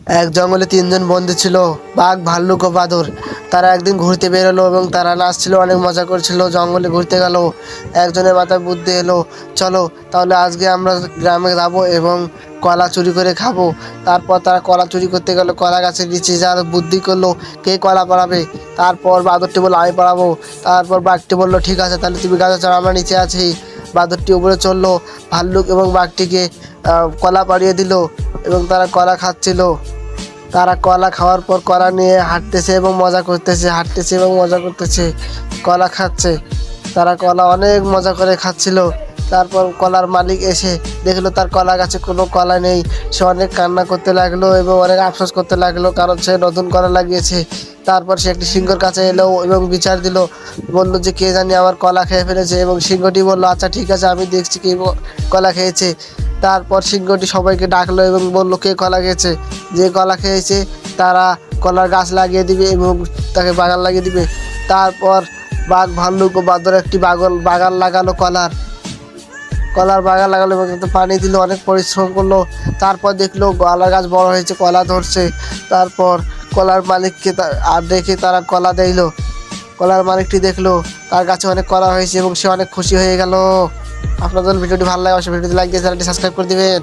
এক জঙ্গলে তিনজন বন্ধু ছিল, বাঘ, ভাল্লুক ও বাদর। তারা একদিন ঘুরতে বেরোলো এবং তারা নাচছিল, অনেক মজা করছিল। জঙ্গলে ঘুরতে গেল। একজনের মাথায় বুদ্ধি এলো, চলো তাহলে আজকে আমরা গ্রামে যাব এবং কলা চুরি করে খাবো। তারপর তারা কলা চুরি করতে গেল, কলা গাছের নিচে যা বুদ্ধি করলো কে কলা পাড়াবে। তারপর বাদরটি বললো আমি পাড়াবো। তারপর বাঘটি বললো ঠিক আছে, তাহলে তুমি গাছে চড়ো, আমরা নিচে আছি। বাদরটি উপরে চললো, ভাল্লুক এবং বাঘটিকে কলা পাড়িয়ে দিল এবং তারা কলা খাচ্ছিল। তারা কলা খাওয়ার পর কলা নিয়ে হাঁটতেছে এবং মজা করতেছে, হাঁটতেছে এবং মজা করতেছে, কলা খাচ্ছে। তারা কলা অনেক মজা করে খাচ্ছিল। তারপর কলার মালিক এসে দেখলো তার কলা গাছে কোনো কলা নেই। সে অনেক কান্না করতে লাগলো এবং অনেক আফসোস করতে লাগলো, কারণ সে নতুন কলা লাগিয়েছে। তারপর সে একটি সিংহর কাছে এলো এবং বিচার দিল, বললো যে কে জানি আমার কলা খেয়ে ফেলেছে। এবং সিংহটি বললো আচ্ছা ঠিক আছে, আমি দেখছি কে কলা খেয়েছে। তারপর সিংহটি সবাইকে ডাকলো এবং বললো কে কলা খেয়েছে। যে কলা খেয়েছে তারা কলার গাছ লাগিয়ে দিবে এবং তাকে বাগান লাগিয়ে দিবে। তারপর বাঘ, ভাল্লুক ও বাঁদর একটি বাগান লাগালো, কলার কলার বাগান লাগালো এবং তাতে পানি দিল, অনেক পরিশ্রম করলো। তারপর দেখলো কলার গাছ বড় হয়েছে, কলা ধরছে। তারপর কলার মালিককে আর দেখে তারা কলা দিল। কলার মালিকটি দেখলো তার কাছে অনেক কলা হয়েছে এবং সে অনেক খুশি হয়ে গেল। আপনাদের ভিডিওটি ভালো লাগে অবশ্যই ভিডিওটি লাইক দিয়ে চ্যানেলটি সাবস্ক্রাইব করে দিবেন।